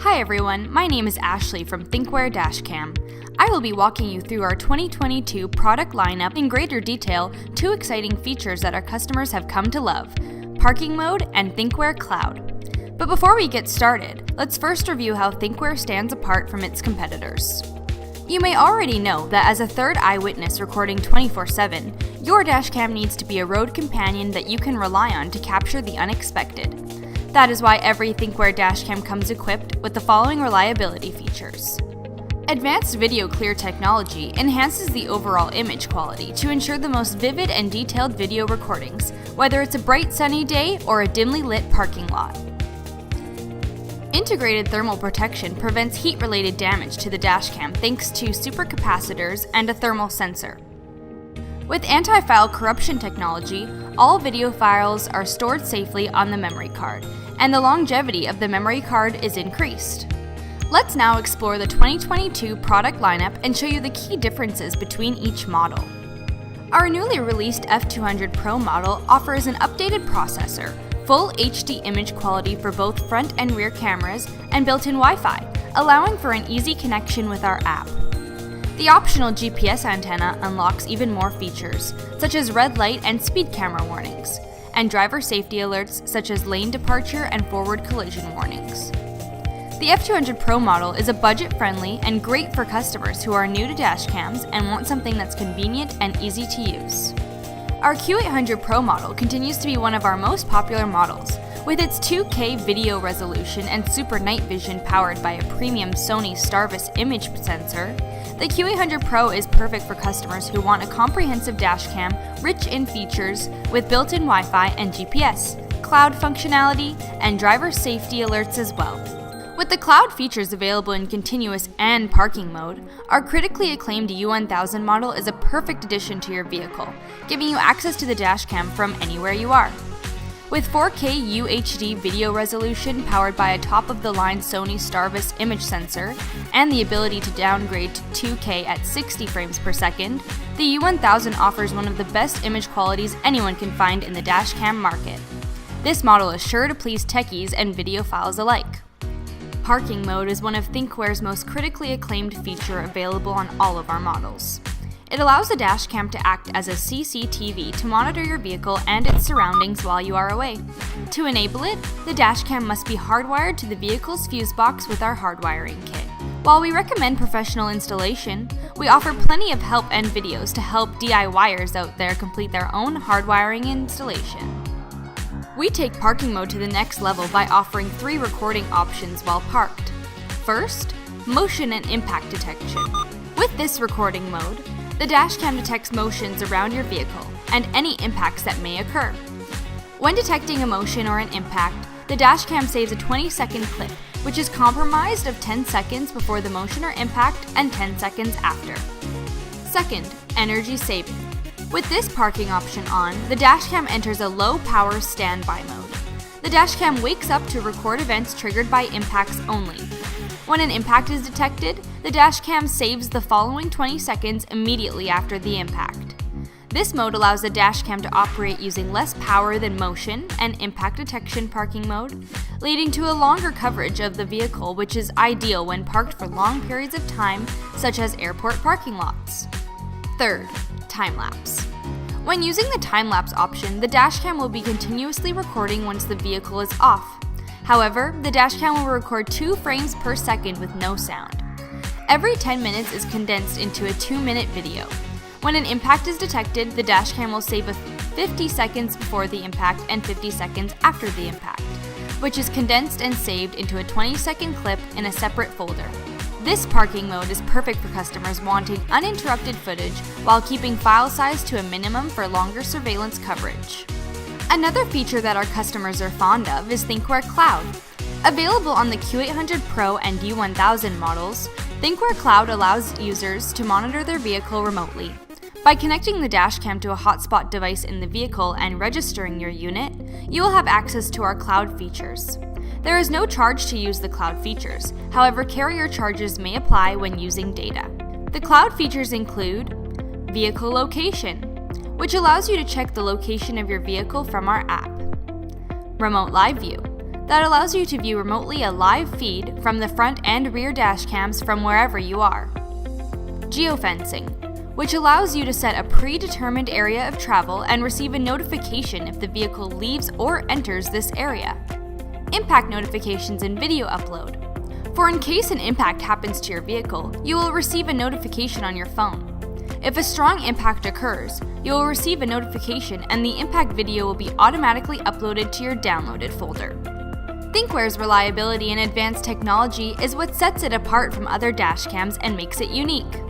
Hi everyone, my name is Ashley from Thinkware Dashcam. I will be walking you through our 2022 product lineup in greater detail, two exciting features that our customers have come to love, Parking Mode and Thinkware Cloud. But before we get started, let's first review how Thinkware stands apart from its competitors. You may already know that as a third eyewitness recording 24/7, your dashcam needs to be a road companion that you can rely on to capture the unexpected. That is why every Thinkware dashcam comes equipped with the following reliability features. Advanced Video Clear technology enhances the overall image quality to ensure the most vivid and detailed video recordings, whether it's a bright sunny day or a dimly lit parking lot. Integrated thermal protection prevents heat-related damage to the dashcam thanks to supercapacitors and a thermal sensor. With anti-file corruption technology, all video files are stored safely on the memory card, and the longevity of the memory card is increased. Let's now explore the 2022 product lineup and show you the key differences between each model. Our newly released F200 Pro model offers an updated processor, full HD image quality for both front and rear cameras, and built-in Wi-Fi, allowing for an easy connection with our app. The optional GPS antenna unlocks even more features, such as red light and speed camera warnings, and driver safety alerts such as lane departure and forward collision warnings. The F200 Pro model is a budget-friendly and great for customers who are new to dashcams and want something that's convenient and easy to use. Our Q800 Pro model continues to be one of our most popular models. With its 2K video resolution and super night vision powered by a premium Sony Starvis image sensor, the Q800 Pro is perfect for customers who want a comprehensive dashcam rich in features with built-in Wi-Fi and GPS, cloud functionality, and driver safety alerts as well. With the cloud features available in continuous and parking mode, our critically acclaimed U1000 model is a perfect addition to your vehicle, giving you access to the dashcam from anywhere you are. With 4K UHD video resolution powered by a top-of-the-line Sony Starvis image sensor and the ability to downgrade to 2K at 60 frames per second, the U1000 offers one of the best image qualities anyone can find in the dashcam market. This model is sure to please techies and videophiles alike. Parking Mode is one of Thinkware's most critically acclaimed feature available on all of our models. It allows the dashcam to act as a CCTV to monitor your vehicle and its surroundings while you are away. To enable it, the dashcam must be hardwired to the vehicle's fuse box with our hardwiring kit. While we recommend professional installation, we offer plenty of help and videos to help DIYers out there complete their own hardwiring installation. We take Parking Mode to the next level by offering 3 recording options while parked. First, motion and impact detection. With this recording mode, the dashcam detects motions around your vehicle and any impacts that may occur. When detecting a motion or an impact, the dashcam saves a 20-second clip, which is comprised of 10 seconds before the motion or impact and 10 seconds after. Second, energy saving. With this parking option on, the dashcam enters a low-power standby mode. The dashcam wakes up to record events triggered by impacts only. When an impact is detected, the dashcam saves the following 20 seconds immediately after the impact. This mode allows the dashcam to operate using less power than motion and impact detection parking mode, leading to a longer coverage of the vehicle, which is ideal when parked for long periods of time, such as airport parking lots. Third, time-lapse. When using the time-lapse option, the dashcam will be continuously recording once the vehicle is off. However, the dashcam will record 2 frames per second with no sound. Every 10 minutes is condensed into a 2-minute video. When an impact is detected, the dashcam will save 50 seconds before the impact and 50 seconds after the impact, which is condensed and saved into a 20-second clip in a separate folder. This parking mode is perfect for customers wanting uninterrupted footage while keeping file size to a minimum for longer surveillance coverage. Another feature that our customers are fond of is Thinkware Cloud. Available on the Q800 Pro and U1000 models, Thinkware Cloud allows users to monitor their vehicle remotely. By connecting the dashcam to a hotspot device in the vehicle and registering your unit, you will have access to our cloud features. There is no charge to use the cloud features, however, carrier charges may apply when using data. The cloud features include vehicle location, which allows you to check the location of your vehicle from our app, remote live view, that allows you to view remotely a live feed from the front and rear dash cams from wherever you are. Geofencing, which allows you to set a predetermined area of travel and receive a notification if the vehicle leaves or enters this area. Impact notifications and video upload. For in case an impact happens to your vehicle, you will receive a notification on your phone. If a strong impact occurs, you will receive a notification and the impact video will be automatically uploaded to your downloaded folder. Thinkware's reliability and advanced technology is what sets it apart from other dashcams and makes it unique.